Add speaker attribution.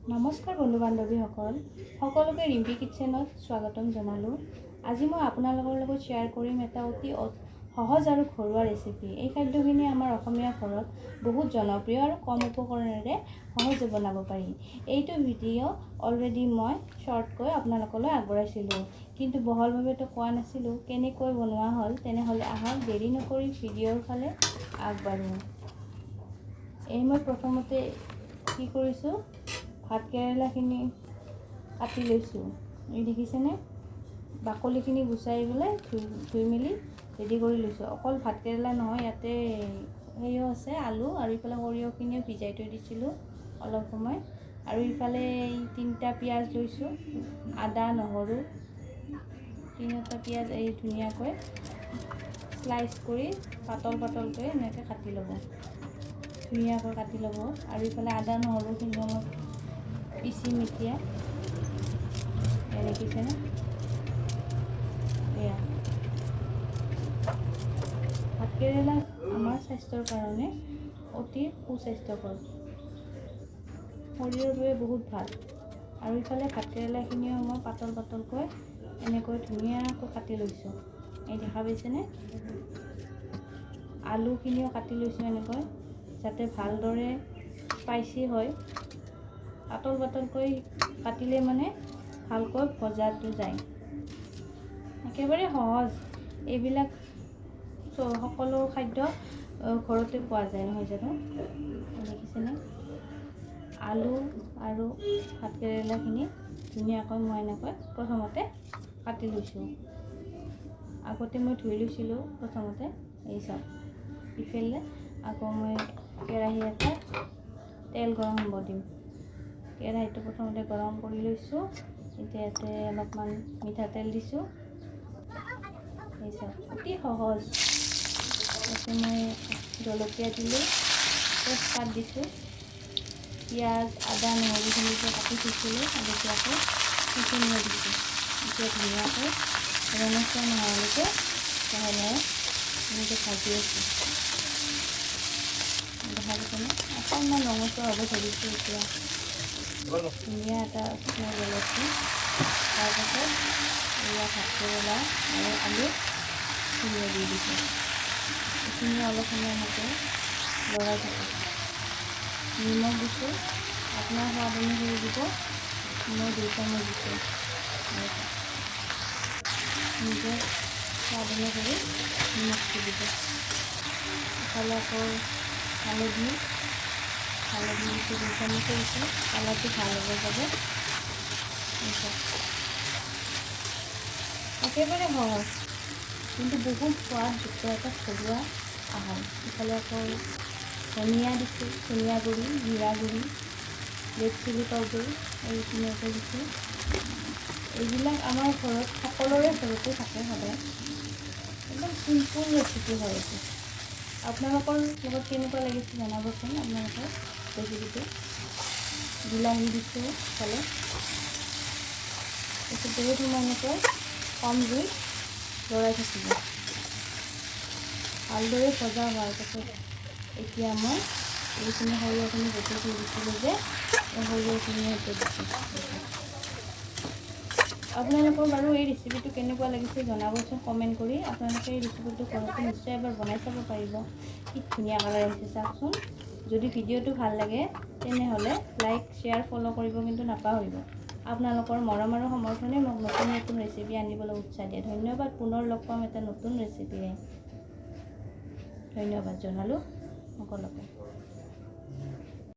Speaker 1: নমস্কাৰ বন্ধু বান্ধৱীসকল, সকলোকে ৰিম্পি কিটচেনত স্বাগতম জনালোঁ। আজি মই আপোনালোকৰ লগত শ্বেয়াৰ কৰিম এটা অতি সহজ আৰু ঘৰুৱা ৰেচিপি। এই খাদ্যখিনি আমাৰ অসমীয়া ঘৰত বহুত জনপ্ৰিয় আৰু কম উপকৰণেৰে সহজে বনাব পাৰি। এইটো ভিডিঅ' অলৰেডি মই শ্বৰ্টকৈ আপোনালোকলৈ আগবঢ়াইছিলোঁ, কিন্তু বহলভাৱেতো কোৱা নাছিলোঁ। কেনেকৈ বনোৱা হ'ল, তেনেহ'লে আহক দেৰি নকৰি ভিডিঅ'ৰ ফালে আগবাঢ়োঁ। মই প্ৰথমতে কি কৰিছোঁ, ভাত কেৰেলাখিনি কাটি লৈছোঁ। এই দেখিছেনে, বাকলিখিনি গুচাই পেলাই ধুই মেলি ৰেডি কৰি লৈছোঁ। অকল ভাত কেৰেলা নহয়, ইয়াতে সেয়াও আছে, আলু আৰু ইফালে সৰিয়হখিনিও ভিজাই থৈ দিছিলোঁ অলপ সময়। আৰু ইফালে 3টা পিঁয়াজ লৈছোঁ, আদা নহৰু 3টা পিঁয়াজ ধুনীয়াকৈ স্লাইচ কৰি পাতলকৈ এনেকৈ কাটি ল'ব, ধুনীয়াকৈ কাটি ল'ব। আৰু ইফালে আদা নহৰুখিনি অলপ পিচি মিঠীয়া দেখিছেনে, এয়া ভাতকেৰেলা আমাৰ স্বাস্থ্যৰ কাৰণে অতি সুস্বাস্থ্যকৰ, শৰীৰৰ বাবে বহুত ভাল। আৰু ইফালে ভাতকেৰেলাখিনিও মই পাতলকৈ এনেকৈ ধুনীয়াকৈ কাটি লৈছোঁ। এই দেখা পাইছেনে, আলুখিনিও কাটি লৈছোঁ এনেকৈ, যাতে ভালদৰে স্পাইচি হয়। পাতলকৈ কাটিলে মানে ভালকৈ ভজাটো যায়। একেবাৰে সহজ, এইবিলাক সকলো খাদ্য ঘৰতে পোৱা যায়, নহয় জানো? দেখিছেনে, আলু আৰু ভাতকেৰেলাখিনি ধুনীয়াকৈ মই এনেকৈ প্ৰথমতে কাটি লৈছোঁ। আগতে মই ধুই লৈছিলোঁ প্ৰথমতে। এই চাওক, ইফালে আকৌ মই কেৰাহী এটা তেল গৰম হ'ব দিম। কেৰাহীটো প্ৰথমতে গৰম কৰি লৈছোঁ। এতিয়া ইয়াতে অলপমান মিঠাতেল দিছোঁ। এই চাওক, অতি সহজ। ইয়াতে মই জলকীয়া দিলোঁ, তেজপাত দিছোঁ, পিঁয়াজ আদা নহৰুখিনি যে কাটি থৈছিলোঁ আগতীয়াকৈ সেইখিনিও দিছোঁ। এতিয়া ধুনীয়াকৈ ৰঙচুৱা নোহোৱালৈকে লাহে লাহে এনেকৈ ভাজি আছোঁ। দেখা পাইছেনে, অকণমান ৰঙচুৱা হ'ব ধৰিছোঁ। এতিয়া ধুনীয়া এটা স্মেল ওলাইছে। তাৰপাছত এয়া ভাতকেৰেলা আৰু আলু ধুনীয়া দি দিছোঁ। এইখিনি অলপ সময় এনেকৈ লৰাই থাকক। নিমখ দিছোঁ, আপোনাৰ সোৱাদ অনুসৰি দিব। মই 2 চামুচ দিছোঁ। নিজৰ সোৱাদ অনুসৰি নিমখটো দিব। ইফালে আকৌ হালধি দিছোঁ, 2 চামুচ দিছোঁ। কালাৰটো ভাল হ'ব বাবে। একেবাৰে সহজ, কিন্তু বহুত সোৱাদযুক্ত এটা ঘৰুৱা আহাৰ। ইফালে আকৌ ধনিয়া দিছোঁ, ধনিয়া গুড়ি, জিৰা গুড়ি, ৰেড চিলি পাউডাৰ এই ধুনীয়াকৈ দিছোঁ। এইবিলাক আমাৰ ঘৰত সকলোৰে ঘৰতে থাকে সদায়। একদম চিম্পুল ৰেচিপি হয় এইটো। আপোনালোকৰ লগত কেনেকুৱা লাগিছে জনাবচোন, আপোনালোকৰ ৰেচিপিটো। বিলাহী দিছোঁ ইফালে। এইটো বহুত সময় এনেকৈ কম জুইত লৰাই থাকিব। ভালদৰে ভজা হোৱাৰ পাছত এতিয়া মই এইখিনি সৰিয়হখিনি বটি থৈ দিছিলোঁ যে, এই সৰিয়হখিনি ইয়াতে দিছোঁ। আপোনালোকৰ বাৰু এই ৰেচিপিটো কেনেকুৱা লাগিছে জনাবচোন কমেণ্ট কৰি। আপোনালোকে এই ৰেচিপিটো ঘৰতে নিশ্চয় এবাৰ বনাই চাব পাৰিব। কি ধুনীয়া কালাৰ আহিছে চাওকচোন। যদি ভিডিঅ'টো ভাল লাগে তেনেহ'লে লাইক, শ্বেয়াৰ, ফ'ল' কৰিব কিন্তু নাপাহৰিব। আপোনালোকৰ মৰম আৰু সমৰ্থনে মোক নতুন ৰেচিপি আনিবলৈ উৎসাহ দিয়ে। ধন্যবাদ। পুনৰ লগ পাম এটা নতুন ৰেচিপিৰে। ধন্যবাদ জনালোঁ সকলোকে।